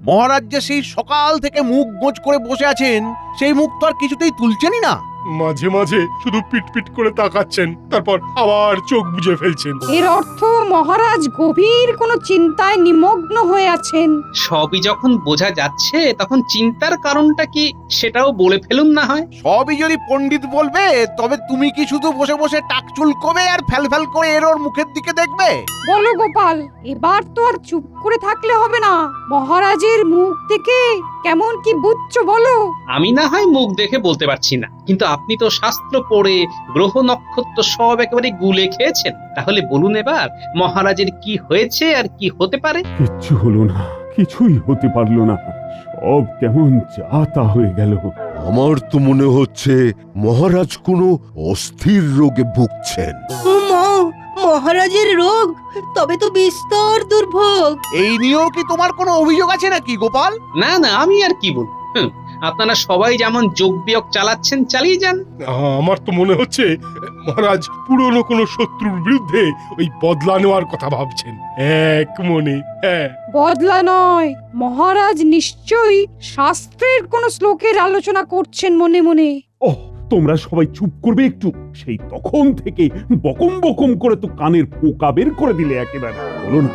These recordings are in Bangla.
মহারাজ যে সেই সকাল থেকে মুখ গোঁজ করে বসে আছেন, সেই মুখ তো আর কিছুতেই তুলছেনই না। মাঝে মাঝে শুধু পিট করে তাকাচ্ছেন, তারপর আবার চোখ বুজে ফেলছেন। এর অর্থ মহারাজ গভীর কোনো চিন্তায় নিমগ্ন হয়ে আছেন। সবই যখন বোঝা যাচ্ছে তখন চিন্তার কারণটা কি সেটাও বলে ফেলুন না হয়। সবই যদি পণ্ডিত বলবে, তবে তুমি কি শুধু বসে বসে টাক চুলকোবে আর ফ্যাল করে এর ওর মুখের দিকে দেখবে? বলো গোপাল, এবার তো আর চুপ করে থাকলে হবে না। মহারাজের মুখ থেকে কেমন কি বুঝছো বলো? আমি না হয় মুখ দেখে বলতে পারছি না, কিন্তু আপনি তো শাস্ত্র পড়ে গ্রহ নক্ষত্র সব একেবারে গুলে খেয়েছেন। তাহলে বলুন এবার মহারাজের কি হয়েছে আর কি হতে পারে। কিচ্ছু হলো না, কিছুই হতে পারলো না, সব কেমন যা তা হয়ে গেল। আমার তো মনে হচ্ছে মহারাজ কোনো অস্থির রোগে ভুগছেন। মহারাজের রোগ, তবে তো বিস্তর দুর্ভোগ। এই নিয়েও কি তোমার কোনো অভিযোগ আছে নাকি গোপাল? না না, আমি আর কি বলবো। আপনারা সবাই যেমন যোগ বিয়োগ চালাচ্ছেন, চালিয়ে যান। আমার তো মনে হচ্ছে মহারাজ পুরনো কোনো শত্রুর বিরুদ্ধে ওই বদলা নেওয়ার কথা ভাবছেন এক মনে। হ্যাঁ, বদলা নয়, মহারাজ নিশ্চয়ই শাস্ত্রের কোনো শ্লোকের আলোচনা করছেন মনে মনে। ওহ, তোমরা সবাই চুপ করবে একটু। সেই তখন থেকে বকম বকম করে তো কানের পোকা বের করে দিলে একেবারে। হলো না,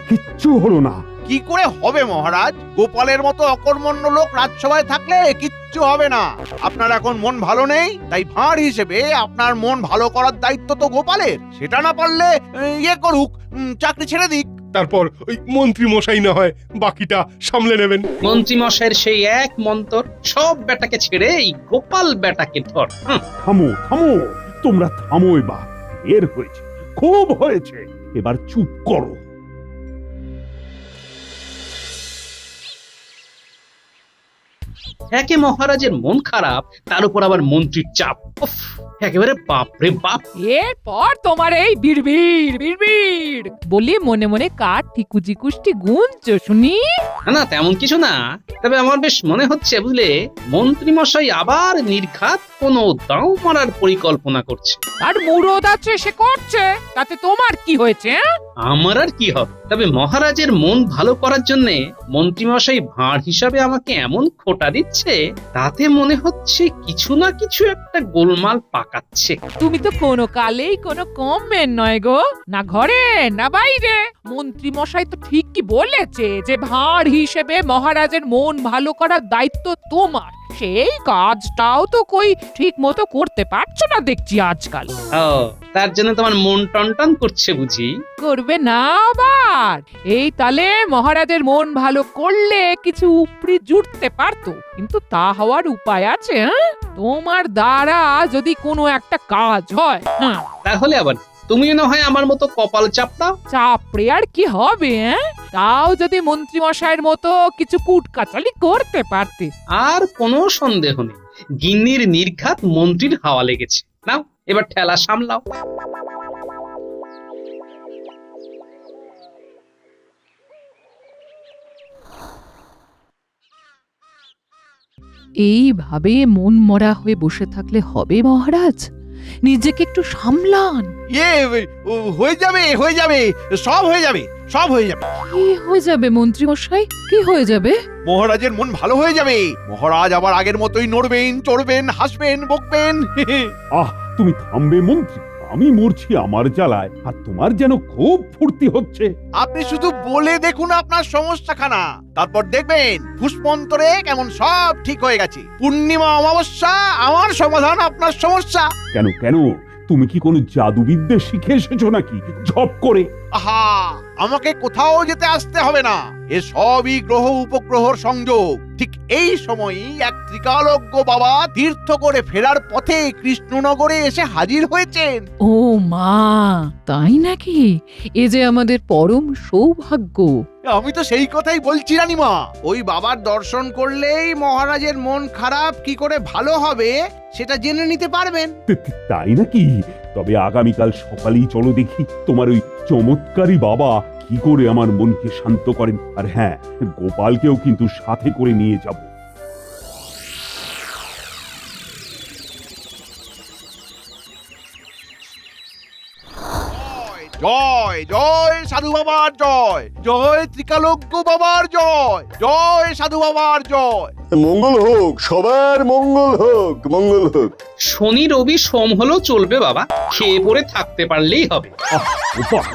কিচ্ছু হলো না। কি করে হবে মহারাজ? গোপালের মতো অকর্মণ্য লোক রাজসভায় থাকলে কিচ্ছু হবে না। আপনার এখন মন ভালো নেই, তাই ভাঁড় হিসেবে আপনার মন ভালো করার দায়িত্ব তো গোপালের। সেটা না পারলে ইয়ে করুক, চাকরি ছেড়ে দিক। তারপর ওই মন্ত্রী মশাই না হয় বাকিটা সামলে নেবেন। মন্ত্রী মশাইয়ের সেই এক মন্তর, সব বেটাকে ছেড়ে এই গোপাল বেটাকে ধর। থামো থামো, তোমরা থামো এবার। এর হয়েছে, খুব হয়েছে, এবার চুপ করো। একে মহারাজের মন খারাপ, তার উপর আবার মন্ত্রীর চাপ। উফ, একেবারে বাপরে বাপ। এরপর তোমার এই বিড়বিড় বলি মনে মনে কার ঠিকুজি কুষ্টি গুনছো শুনি? না তেমন কিছু না, তবে আমার বেশ মনে হচ্ছে বুঝলে, মন্ত্রী মশাই আবার নির্ঘাত কোনো দাও মারার পরিকল্পনা করছে। আর মুরদ আছে সে করছে, তাতে তোমার কি হয়েছে? আমার আর কি হবে? তবে মহারাজের মন ভালো করার জন্য মন্ত্রী মশাই ভাঁড় হিসাবে আমাকে এমন খোটা দিচ্ছে, তাতে মনে হচ্ছে কিছু না কিছু একটা গোলমাল পাকাচ্ছে। তুমি তো কোনো কালেই কোনো কমবেন নয় গো, না ঘরে না বাইরে। মন্ত্রী মশাই তো ঠিকই বলেছে যে ভাঁড় হিসেবে মহারাজের মন ভালো করার দায়িত্ব তোমার। সেই কাজটাও তো কই ঠিক মতো করতে পারছো না দেখছি আজকাল। ও, তার জন্য তোমার মন টনটন করছে বুঝি? করবে না আবার? এই তালে মহারাজের মন ভালো করলে কিছু উপরি জুটতে পারতো, কিন্তু তা হওয়ার উপায় আছে? তোমার দ্বারা যদি কোনো একটা কাজ হয়, তাহলে আবার তুমিও না হয় আমার মতো কপাল চাপড়াও। চাপড়ে আর কি হবে? তাও যদি মন্ত্রী মশাইয়ের মতো কিছু কুটকাচালি করতে পারতে। আর কোনো সন্দেহ নেই, গিন্নির নির্ঘাত মন্ত্রীর হাওয়া লেগেছে। নাও এবার ঠেলা সামলাও। এইভাবে মন মরা হয়ে বসে থাকলে হবে মহারাজ? নিজেকে একটু সামলান। হয়ে যাবে, হয়ে যাবে, সব হয়ে যাবে, সব হয়ে যাবে। কি হয়ে যাবে মন্ত্রী মশাই? কি হয়ে যাবে? মহারাজের মন ভালো হয়ে যাবে। মহারাজ আবার আগের মতোই নড়বেন, চড়বেন, হাসবেন, বকবেন। আহ, তুমি থামবে মন্ত্রী? আমি মরছি আমার জ্বালায়, আর তোমার যেন খুব ফুর্তি হচ্ছে। আপনি শুধু বলে দেখুন আপনার সমস্যাখানা, তারপর দেখবেন ফুসমন্তরে কেমন সব ঠিক হয়ে গেছে। পূর্ণিমা অমাবস্যা আমার সমাধান আপনার সমস্যা। কেন কেন, তুমি কি কোনো জাদুবিদ্যা শিখে এসেছো নাকি ঝপ করে? আহা, আমাকে কোথাও যেতে আসতে হবে না। এ সবই গ্রহ উপগ্রহর সংযোগ। ঠিক এই সময়ই এক ত্রিকালজ্ঞ বাবা তীর্থ করে ফেরার পথে কৃষ্ণনগরে এসে হাজির হয়েছেন। ও মা, তাই নাকি? এ যে আমাদের পরম সৌভাগ্য। আমি তো সেই কথাই বলছি রানীমা। ওই বাবার দর্শন করলেই মহারাজের মন খারাপ কি করে ভালো হবে সেটা জেনে নিতে পারবেন। তাই নাকি? তবে আগামীকাল সকালেই চলো দেখি তোমার ওই চমৎকারী বাবা কি করে আমার মনকে শান্ত করেন। আর হ্যাঁ, গোপালকেও কিন্তু সাথে করে নিয়ে যাব। জয় জয় সাধু বাবার জয়, জয় ত্রিকালজ্ঞ বাবার জয়, জয় সাধু বাবার জয়। মঙ্গল হোক, সবার মঙ্গল হোক, মঙ্গল হোক। শনি রবি সোম হলেও চলবে বাবা, খেয়ে পরে থাকতে পারলেই হবে। গোপাল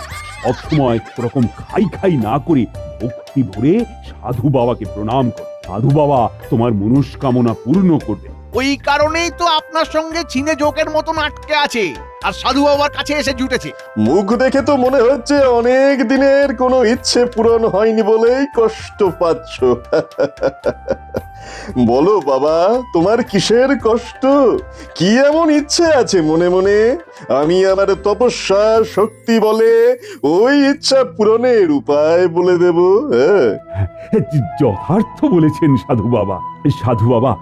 সবসময় ওরকম খাই খাই না করে ভক্তি ভরে সাধু বাবাকে প্রণাম কর। সাধু বাবা তোমার মনস্কামনা পূর্ণ করবে। ওই কারণেই তো আপনার সঙ্গে চীনে জোকের মতন আটকে আছে আর সাধু বাবার কাছে এসে জুটেছে। মুখ দেখে তো মনে হচ্ছে অনেক দিনের কোনো ইচ্ছে পূরণ হয়নি বলেই কষ্ট পাচ্ছ। বলো বাবা, তোমার কিসের কষ্ট? কি এমন ইচ্ছে আছে মনে মনে? আমি আমার তপস্যা শক্তি বলে ওই ইচ্ছা পূরণের উপায় বলে দেব। যথার্থ বলেছেন সাধু বাবা। সাধু বাবা,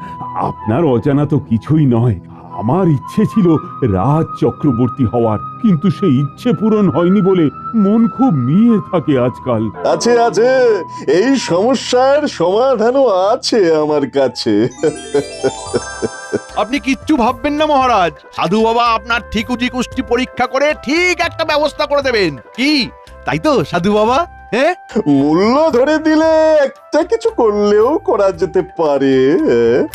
আপনার অজানা তো কিছুই নয়। আমার ইচ্ছে ছিল রাজ চক্রবর্তী হওয়ার, কিন্তু সেই ইচ্ছে পূরণ হয়নি বলে মন খুব নিয়ে থাকে আজকাল। আছে আছে, এই সমস্যার সমাধানও আছে আমার কাছে। আপনি কিচ্ছু ভাববেন না মহারাজ, সাধু বাবা আপনার ঠিকুজি কুষ্টি পরীক্ষা করে ঠিক একটা ব্যবস্থা করে দেবেন। কি তাই তো সাধু বাবা? হ্যাঁ, মূল্য ধরে দিলে একটা কিছু করলেও করা যেতে পারে।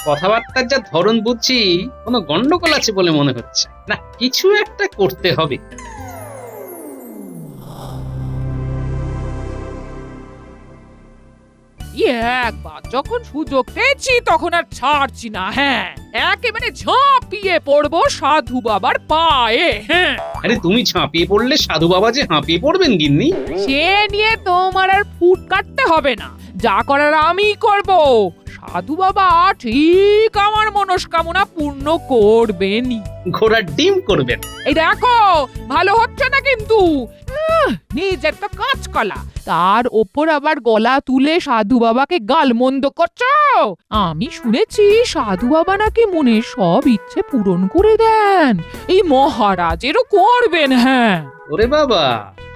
কথাবার্তার যা ধরন বুঝছি, কোনো গন্ডগোল আছে বলে মনে হচ্ছে না, কিছু একটা করতে হবে। একবার যখন সুযোগ পেয়েছি তখন আর ছাড়ছি না। হ্যাঁ, একেবারে ঝাঁপিয়ে পড়বো সাধু বাবার পায়ে। হ্যাঁ, আরে তুমি ঝাঁপিয়ে পড়লে সাধু বাবা যে হাঁপিয়ে পড়বেন গিন্নি। সে নিয়ে তোমার আর ফুট কাটতে হবে না, যা করার আমি করব। সাধু বাবা ঠিক আমার মনস্কামনা পূর্ণ করবেনই। ঘোড়ার ডিম করবেন। এই দেখো, ভালো হচ্ছে না কিন্তু। নিজের তো কাঁচকলা, তার ওপর আবার গলা তুলে সাধু বাবাকে গালমন্দ করছো। আমি শুনেছি সাধু বাবা নাকি মনের সব ইচ্ছে পূরণ করে দেন, এই মহারাজেরও করবেন। হ্যাঁ, ওরে বাবা,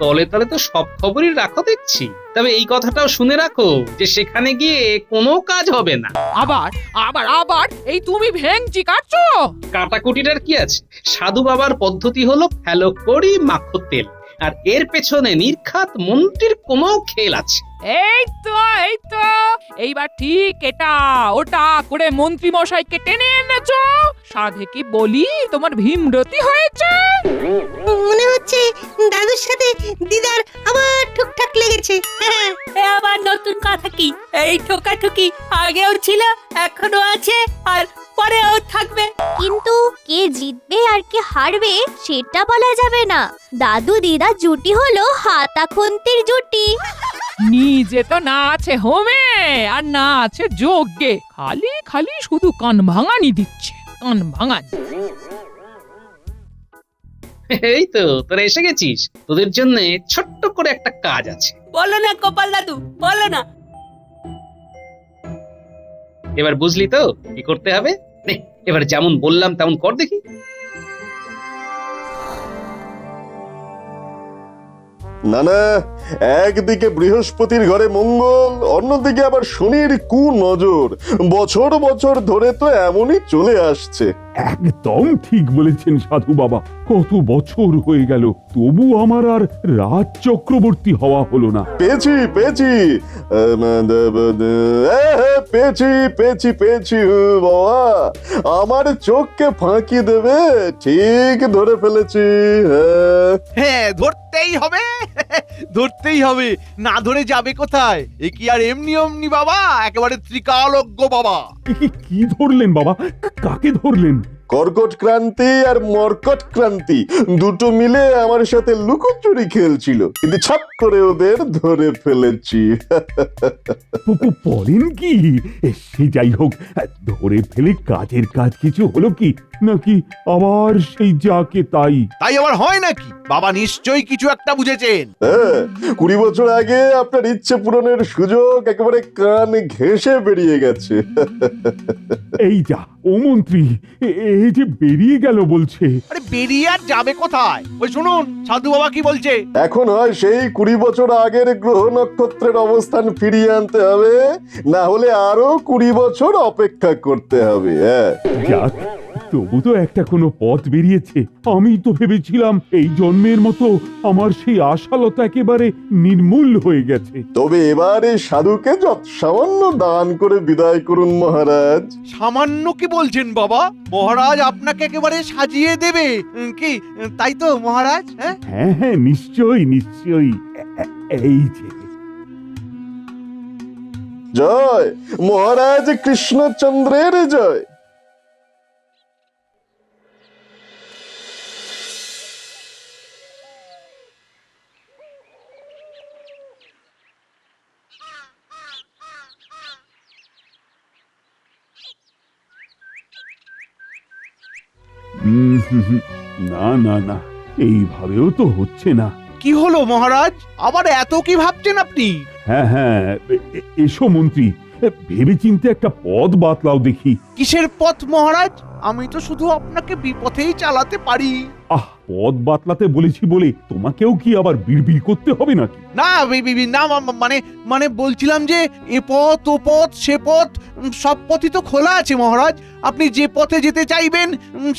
তলে তলে তো সব খবরই রাখো দেখছি। তবে এই কথাটাও শুনে রাখো যে সেখানে গিয়ে কোনো কাজ হবে না। আবার আবার আবার এই তুমি ভেংচি কাটছো। কাটাকুটিটার কি আছে? সাধু বাবার পদ্ধতি হলো ফেলো করি মাখো তেল, আর এর পেছনে নির্ঘাত মন্ত্রীর কোনো খেল আছে। এই তো এইবার ঠিক এটা ওটা করে মন্ত্রী মশাইকে টেনে এনেছো। সাধে কি বলি তোমার ভীমরতি হয়েছে? মনে হচ্ছে দাদুর সাথে দিদার আবার ঠুকঠাক লেগেছে। আবার নতুন কথা কি? এই ঠোকাঠুকি আগেও ছিল, এখনো আছে, আর পরেও থাকবে। কিন্তু কে জিতবে আর কে হারবে সেটা বলা যাবে না। দাদু দিদা জুটি হলো হাতা খুন্তির জুটি। নিজে তো না আছে হোমে আর না আছে যজ্ঞে, খালি খালি শুধু কান ভাঙানি দিচ্ছে, কান ভাঙানি। এই তো তোরা এসে গেছিস, তোদের জন্য ছোট্ট করে একটা কাজ আছে। বলো না গোপাল দাদু, বলো না। এবার বুঝলি তো কি করতে হবে? নে, এবার যেমন বললাম তেমন কর দেখি। না না, একদিকে বৃহস্পতির ঘরে মঙ্গল, অন্যদিকে আবার শনির কুনজর। বছর বছর ধরে তো এমনই চলে আসছে। একদম ঠিক বলেছেন সাধু বাবা। কত বছর হয়ে গেল, তবু আমার আর রাজ চক্রবর্তী হওয়া হলো না। পেয়েছি পেয়েছি পেয়েছি পেয়েছি পেয়েছি বাবা, আমার চোখকে ফাঁকি দেবে, ঠিক ধরে ফেলেছি। হ্যাঁ, ধরতেই হবে, ধরতেই হবে, না ধরে যাবে কোথায়? এ কি আর এমনি অমনি বাবা, একেবারে ত্রিকালজ্ঞ বাবা। কি ধরলেন বাবা? কাকে ধরলেন? কর্কট ক্রান্তি আর মর্কট ক্রান্তি দুটো মিলে আমার সাথে লুকোচুরি খেলছিল, কিন্তু ছাপ করে ওদের ধরে ফেলেছি। বলেন কি? সে যাই হোক, ধরে ফেলে কাজের কাজ কিছু হলো কি, নাকি আবার সেই যাকে তাই? তাই আবার হয় নাকি? বাবা নিশ্চয়ই কিছু একটা বুঝেছেন। 20 বছর আগে আপনার ইচ্ছে পূরণের সুযোগ একেবারে কান ঘেঁষে বেরিয়ে গেছে। এই যা, ও মন্ত্রী, এই যে বেরিয়ে গেল বলছে। আরে বেরিয়ে আর যাবে কোথায়? ওই শুনুন সাধু বাবা কি বলছে। এখন হয় সেই 20 বছর আগের গ্রহ নক্ষত্রের অবস্থান ফিরিয়ে আনতে হবে, না হলে আরো 20 বছর অপেক্ষা করতে হবে। যাক, তবু তো একটা কোনো পথ বেরিয়েছে। আমি তো ভেবেছিলাম এই জন্মের মতো আমার সেই আশালতা একেবারে নির্মূল হয়ে গেছে। তবে এবারে সাধুকে যত সামান্য দান করে বিদায় করুন মহারাজ। সামান্য কি বলছেন বাবা? মহারাজ আপনাকে একেবারে সাজিয়ে দেবে কি তাই তো মহারাজ? হ্যাঁ হ্যাঁ হ্যাঁ, নিশ্চয়ই নিশ্চয়ই। এই যে জয় মহারাজ কৃষ্ণচন্দ্রের জয়। না না না, এইভাবেও তো হচ্ছে না। কি হলো মহারাজ? আবার এত কি ভাবছেন আপনি? হ্যাঁ হ্যাঁ, এসো মন্ত্রী, ভেবেচিন্তে একটা পথ বাতলাও দেখি। কিসের পথ মহারাজ? আমি তো শুধু আপনাকে বিপথেই চালাতে পারি। আহ, পথ বাতলাতে বলেছি বলে তোমাকেও কি আবার বিড়বিড় করতে হবে নাকি? না না মানে বলছিলাম যে এ পথ ও পথ সে পথ সব পথই তো খোলা আছে মহারাজ। আপনি যে পথে যেতে চাইবেন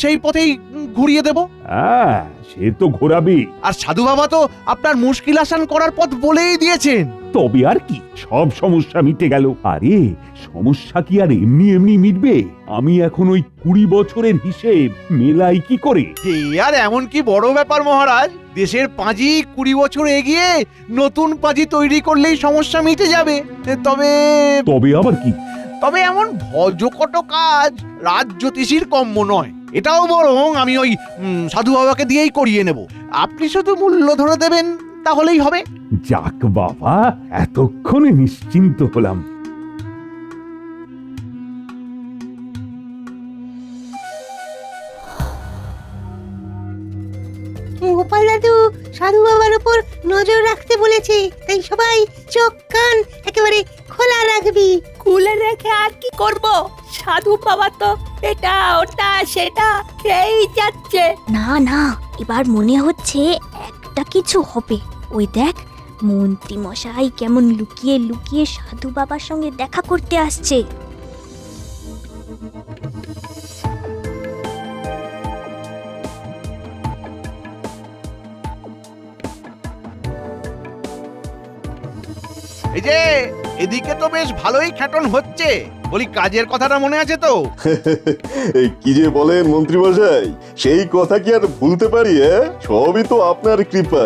সেই পথেই ঘুরিয়ে দেব। হ্যাঁ, সে তো ঘোরাবে। আর সাধু বাবা তো আপনার মুশকিল আসান করার পথ বলেই দিয়েছেন। তবে আর কি, সব সমস্যা মিটে গেল। আরে সমস্যা কি আর এমনি এমনি মিটবে? আমি এখন ওই 20 বছরের হিসেব মেলাই কি করে? আর এমন কি বড় ব্যাপার মহারাজ? দেশের পাঁজি 20 বছর এগিয়ে নতুন পাঁজি তৈরি করলেই সমস্যা মিটে যাবে। তবে তবে আবার কি? তবে এমন ভজকট কাজ রাজজ্যোতিষীর কম্য নয়। এটাও বরং আমি ওই সাধু বাবাকে দিয়েই করিয়ে নেব। আপনি শুধু মূল্য ধরে দেবেন, তাহলেই হবে। যাক বাবা, এতক্ষণে নিশ্চিন্ত হলাম। গোপাল দাদু সাধু বাবার উপর নজর রাখতে বলেছে, তাই সবাই চোখ কান একেবারে খোলা রাখবি। খুলে রেখে আর কি করব? সাধু বাবা তো এটা ওটা সেটা খেয়েই যাচ্ছে। না না, এবার মনে হচ্ছে একটা কিছু হবে। ওই দেখ, মন্ত্রী মশাই কেমন লুকিয়ে লুকিয়ে সাধু বাবার সঙ্গে দেখা করতে আসছে। এই যে এদিকে তো বেশ ভালোই খ্যাটন হচ্ছে। বলি, কাজের কথাটা মনে আছে তো? এই কি যে বলেন মন্ত্রী মশাই, সেই কথা কি আর ভুলতে পারি? সবই তো আপনার কৃপা।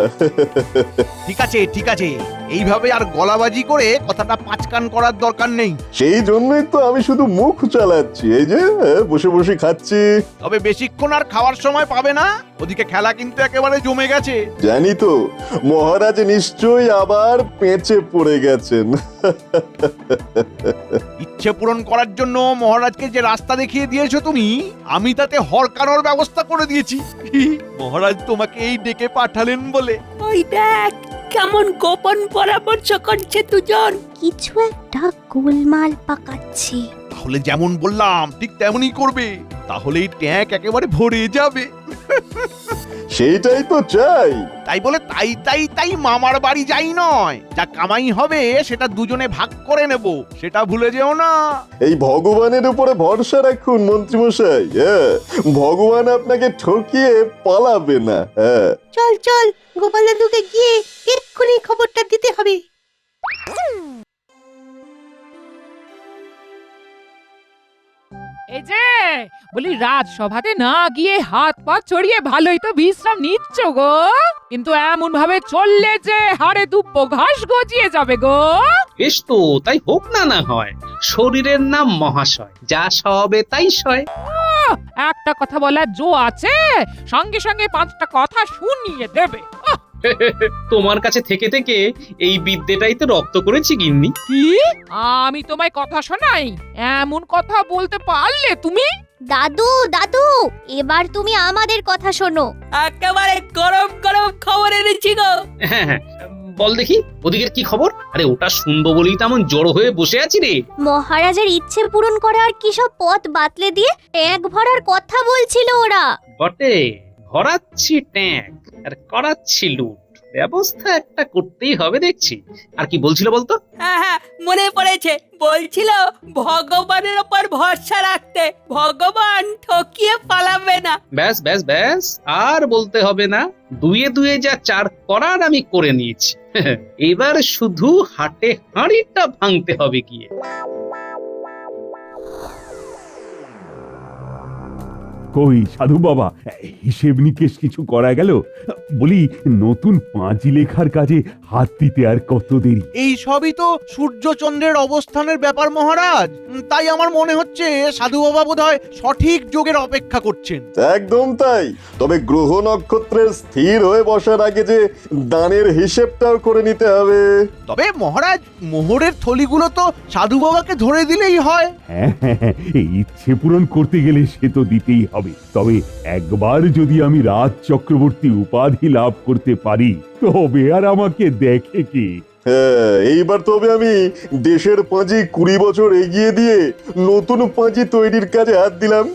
ঠিক আছে ঠিক আছে, এইভাবে আর গলাবাজি করে কথাটা পাঁচকান করার দরকার নেই। সেই জন্যই তো আমি শুধু মুখ চালাচ্ছি, এই যে বসে বসে খাচ্ছি। তবে বেশিক্ষণ আর খাওয়ার সময় পাবে না, ওদিকে খেলা কিন্তু একেবারে জমে গেছে। জানি তো, মহারাজ নিশ্চয়ই আবার পেঁচে পড়ে গেছেন। ইচ্ছে পূরণ করার জন্য মহারাজকে যে রাস্তা দেখিয়ে দিয়েছো তুমি, আমি তাতে হরকানোর ব্যবস্থা করে দিয়েছি। মহারাজ তোমাকে এই ডেকে পাঠালেন বলে। ওই দেখ কেমন গোপন পরামর্শ করছে দুজন। কিছু একটা গোলমাল পাকাচ্ছে। তাহলে যেমন বললাম ঠিক তেমনই করবে, তাহলেই ট্যাঙ্ক একেবারে ভরে যাবে। সেইটাই তো চাই। তাই বলে তাই তাই তাই মামার বাড়ি যাই নয়, যা কামাই হবে সেটা দুজনে ভাগ করে নেব, সেটা ভুলে যেও না। এই ভগবানের উপরে ভরসা রাখুন মন্ত্রী মশাই, ভগবান আপনাকে ঠকিয়ে পালাবে না। চল চল, গোপাল দাদুকে গিয়ে এক্ষুনি খবরটা দিতে হবে। এই যে বলি, রাজসভাতে না গিয়ে হাত পা ছড়িয়ে ভালোই তো বিশ্রাম নিচ্ছ গো, কিন্তু এমন ভাবে চললে যে হাড়ে দুব্বো ঘাস গজিয়ে যাবে গো। বেশ তো, তাই হোক না। না হয় শরীরের নাম মহাশয়, যা সবে তাই সয়। একটা কথা বলার জো আছে, সঙ্গে সঙ্গে 5টা কথা শুনিয়ে দেবে। তোমার কাছে থেকে থেকে এই বিদ্যেটাই তো রপ্ত করেছি গিন্নি। কি? আমি তোমায় কথা শোনাই? এমন কথা বলতে পারলে তুমি? দাদু দাদু, এবার তুমি আমাদের কথা শোনো। একেবারে গরম গরম খবর এনেছি গো। হ্যাঁ হ্যাঁ, বল দেখি ওদিকের কি খবর? আরে ওটা শুনবো বলেই তো এমন জড়ো হয়ে বসে আছি রে। মহারাজের ইচ্ছে পূরণ করার কি সব পথ বাতলে দিয়ে ট্যাঙ্ক ভরার কথা বলছিল ওরা। বটে, ভরাচ্ছি ট্যাঙ্ক আর করাচ্ছি লুট। ব্যবস্থা একটা করতেই হবে দেখছি। আর কি বলছিল বলতো? হ্যাঁ হ্যাঁ, মনে পড়েছে, বলছিল ভগবানের ওপর ভরসা রাখতে, ভগবান ঠকিয়ে পালাবে না। ব্যাস ব্যাস ব্যাস, আর বলতে হবে না। দুয়ে দুয়ে যা চার করার আমি করে নিয়েছি। এবার শুধু হাটে হাঁড়িটা ভাঙতে হবে গিয়ে। কই সাধু বাবা, হিসেব নিকেশ কিছু করা গেল? বলি, নতুন পাঁজি লেখার কাজে হাত দিতে আর কত দেরি? এই সবই তো সূর্যচন্দ্রের অবস্থানের ব্যাপার মহারাজ। তাই আমার মনে হচ্ছে সাধু বাবা বোধহয় সঠিক যোগের অপেক্ষা করছেন। একদম তাই। তবে গ্রহ নক্ষত্রের স্থির হয়ে বসার আগে যে দানের হিসেবটাও করে নিতে হবে। তবে মহারাজ, মোহরের থলিগুলো তো সাধু বাবাকে ধরে দিলেই হয়। হ্যাঁ, এই ইচ্ছে পূরণ করতে গেলে সে তো দিতেই হবে। তবে একবার যদি আমি রাজ চক্রবর্তী উপাধি লাভ করতে পারি, তবে আর আমাকে দেখে কি? হ্যাঁ, এইবার তবে আমি দেশের পাঁজি 20 বছর এগিয়ে দিয়ে নতুন পাঁজি তৈরির কাজে হাত দিলাম।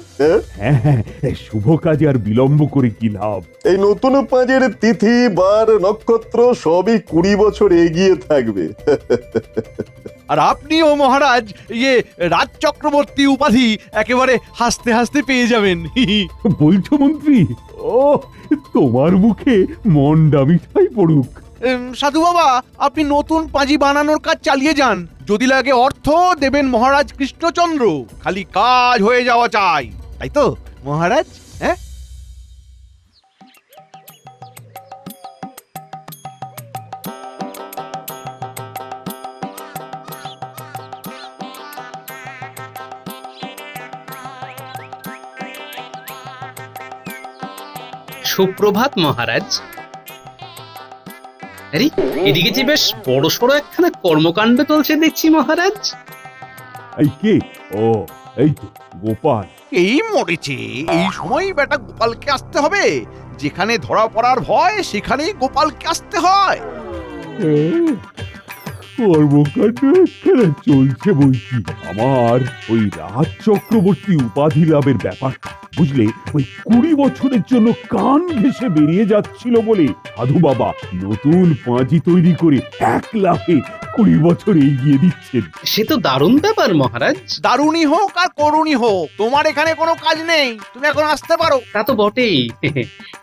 হ্যাঁ, শুভ কাজে আর বিলম্ব করে কি লাভ? এই নতুন পাঁজের তিথি বার নক্ষত্র সবই 20 বছর এগিয়ে থাকবে। আর আপনিও মহারাজ রাজ চক্রবর্তী উপাধি একেবারে হাসতে হাসতে পেয়ে যাবেন। বলছো মন্ত্রী? ও, তোমার মুখে মন্ডা মিঠাই পড়ুক। সাধু বাবা, আপনি নতুন পাঁজি বানানোর কাজ চালিয়ে যান। যদি লাগে অর্থ দেবেন মহারাজ কৃষ্ণচন্দ্র, খালি কাজ হয়ে যাওয়া চাই, তাই তো মহারাজ? হ্যাঁ, সুপ্রভাত মহারাজ। আরে, এদিকে যে বেশ বড় সড়ো একখানা কর্মকাণ্ড চলছে দেখছি মহারাজ। এই কে? ও, এই তো গোপাল। এই মরেছে, এই সময় বেটা গোপালকে আসতে হবে। যেখানে ধরা পড়ার ভয় সেখানেই গোপালকে আসতে হয়। কর্মকাণ্ড এখানে চলছে বলছি। আমার ওই রাজ চক্রবর্তী উপাধি লাভের ব্যাপারটা বুঝলে, ওই 20 বছরের জন্য কান ঘেঁষে বেরিয়ে যাচ্ছিল বলে সাধু বাবা নতুন পাঁজি তৈরি করে 1 লাফে 20 বছর এগিয়ে দিচ্ছেন। সে তো দারুণ ব্যাপার মহারাজ। দারুণই হোক আর করুণই হোক, তোমার এখানে কোনো কাজ নেই, তুমি এখন আসতে পারো। তা তো বটেই।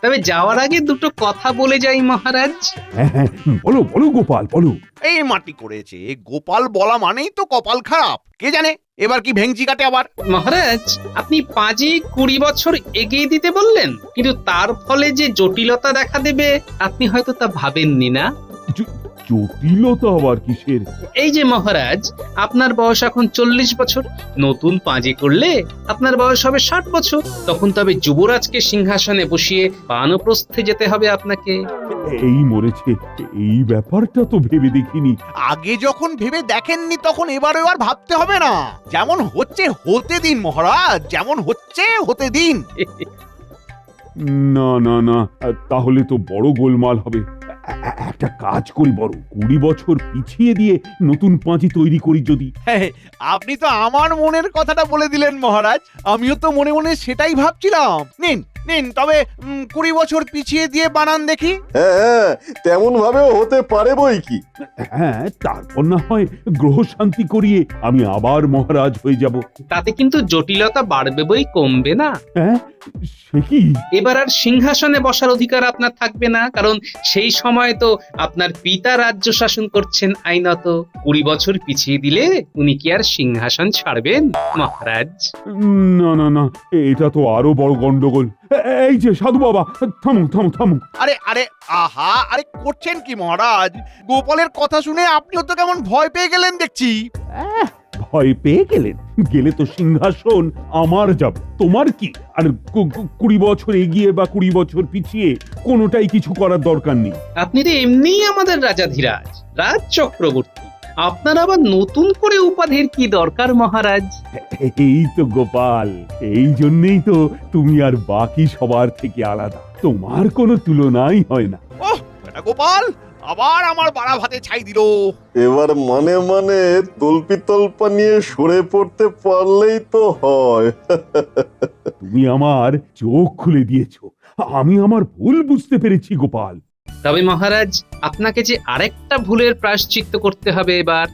তবে যাওয়ার আগে দুটো কথা বলে যাই মহারাজ। হ্যাঁ, বলো বলো গোপাল, বলো। এই মাটি করেছে, গোপাল বলা মানেই তো কপাল খারাপ। কে জানে এবার কি ভেঙচি কাটে আবার। মহারাজ, আপনি পাঁজি 20 বছর এগিয়ে দিতে বললেন, কিন্তু তার ফলে যে জটিলতা দেখা দেবে আপনি হয়তো তা ভাবেননি না? জটিলতা আবার কিসের? এই যে মহারাজ, আপনার বয়স এখন 40 বছর, নতুন পাঁজি করলে আপনার বয়স হবে 60 বছর। তখন তবে যুবরাজকে সিংহাসনে বসিয়ে বানপ্রস্থে যেতে হবে আপনাকে। এই মরেছে, এই ব্যাপারটা তো ভেবে দেখিনি। আগে যখন ভেবে দেখেননি তখন এবারে আর ভাবতে হবে না। যেমন হচ্ছে হতে দিন মহারাজ, যেমন হচ্ছে হতে দিন। না না না, তাহলে তো বড় গোলমাল হবে। একটা কাজ করি, বড় 20 বছর পিছিয়ে দিয়ে নতুন পাঁজি তৈরি করি যদি। আপনি তো আমার মনের কথাটা বলে দিলেন মহারাজ, আমিও তো মনে মনে সেটাই ভাবছিলাম। নিন নিন, তবে 20 বছর পিছিয়ে দিয়ে বানান দেখি। হ্যাঁ, তেমন ভাবেও হতে পারে বই কি। হ্যাঁ, তারপর না হয় গ্রহ শান্তি করিয়ে আমি আবার মহারাজ হয়ে যাব। তাতে কিন্তু জটিলতা বাড়বে বই কমবে না। হ্যাঁ, সে কি? এবার আর সিংহাসনে বসার অধিকার আপনার থাকবে না, কারণ সেই সময় তো আপনার পিতা রাজ্য শাসন করছেন আইনত। 20 বছর পিছিয়ে দিলে উনি কি আর সিংহাসন ছাড়বেন মহারাজ? না না না, এটা তো আরো বড় গন্ডগোল। এই যে সাধু বাবা, থামো থামো থামো। আরে আরে, আহা, আরে করছেন কি মহারাজ? গোপালের কথা শুনে আপনিও তো কেমন ভয় পেয়ে গেলেন দেখছি। ভয় পেয়ে গেলেন? গেলে তো সিংহাসন আমার যাবে, তোমার কি? আর 20 বছর এগিয়ে বা 20 বছর পিছিয়ে কোনোটাই কিছু করার দরকার নেই। আপনি তো এমনিই আমাদের রাজাধিরাজ, রাজ চক্রবর্তী, আপনার আবার নতুন করে উপাধির কি দরকার মহারাজ? এই তো গোপাল, এই জন্যই তো তুমি আর বাকি সবার থেকে আলাদা, তোমার কোনো তুলনাই হয় না। ওহ, বেটা গোপাল আবার আমার বাড়া ভাতে ছাই দিল। এবার মানে মানে তল্পা নিয়ে সরে পড়তে পারলেই তো হয়। তুমি আমার চোখ খুলে দিয়েছো, আমি আমার ভুল বুঝতে পেরেছি গোপাল। তবে মহারাজ, আপনাকে যে আরেকটা ভুলের প্রায়শ্চিত্ত করতে হবে এবার।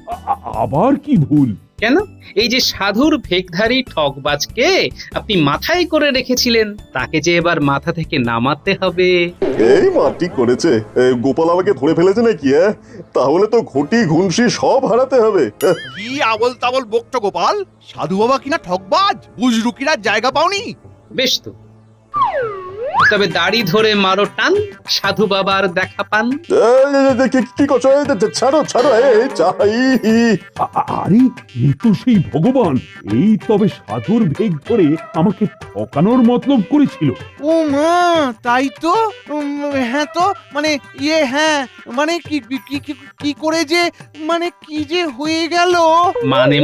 আবার কি ভুল? কেন? এই যে সাধুর ভেকধারী ঠকবাজকে আপনি মাথায় করে রেখেছিলেন, তাকে যে এবার মাথা থেকে নামাতে হবে। এই মাটি করেছে, গোপাল আমাকে ধরে ফেলেছে নাকি? তাহলে তো ঘটি ঘুনসি সব হারাতে হবে। কি আবল তাবল বকছো গোপাল? সাধু বাবা কিনা ঠকবাজ, বুজরুকিরা জায়গা পাওনি? বেশ তো, তবে দাড়ি ধরে মারো টান, সাধু বাবার দেখা পান। কি করছো? ছাড়ো ছাড়ো, এই চাই। আরে এ তো সেই ভগবান! এই তবে সাধুর ভেগ ধরে আমাকে ঠকানোর মতলব করেছিল। ও মা, তাই তো। হ্যাঁ তো মানে হ্যাঁ মানে কি করে যে মানে কি যে হয়ে গেল।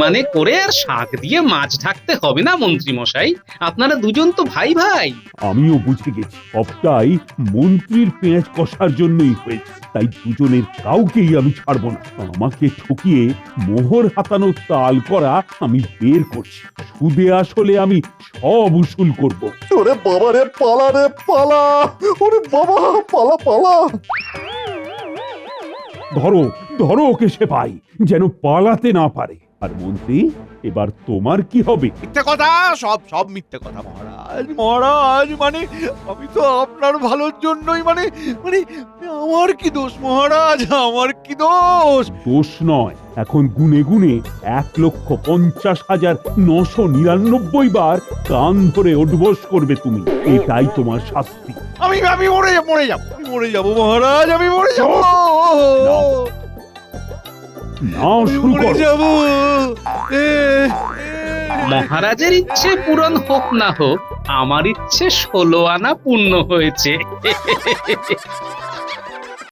মানে করে আর শাক দিয়ে মাছ ঢাকতে হবে না মন্ত্রী মশাই, আপনারা দুজন তো ভাই ভাই। আমিও বুঝে গেছি, সবটাই মন্ত্রীর পেঁয়াজ কষার জন্যই হয়েছে। তাই দুজনের কাউকেই আমি ছাড়বো না। আমাকে ঠকিয়ে মোহর হাতানো তাল করা আমি বের করছি। সুদে আসলে আমি সব উসুল করব। ওরে বাবা রে, পালা রে পালা! ওরে বাবা, পালা পালা! ধরো ধরো ওকে, সে পাই যেন পালাতে না পারে। আর মন্ত্রী, এবার তোমার কি হবে? মিথ্যে কথা, সব মিথ্যে কথা মহারাজ। মহারাজ মানে আমি তো আপনার ভালোর জন্যই মানে মানে আমার কি দোষ মহারাজ, আমার কি দোষ? দোষ নয়, এখন গুনে গুনে 1,50,999 বার কান ধরে উঠবোস করবে তুমি। এটাই তোমার শাস্তি। আমি মরে যাব মহারাজ, আমি মরে যাব। নাও শুরু মরে করো। যাব। মহারাজের ইচ্ছে পূরণ হোক না হোক, আমার ইচ্ছে 16 আনা পূর্ণ হয়েছে।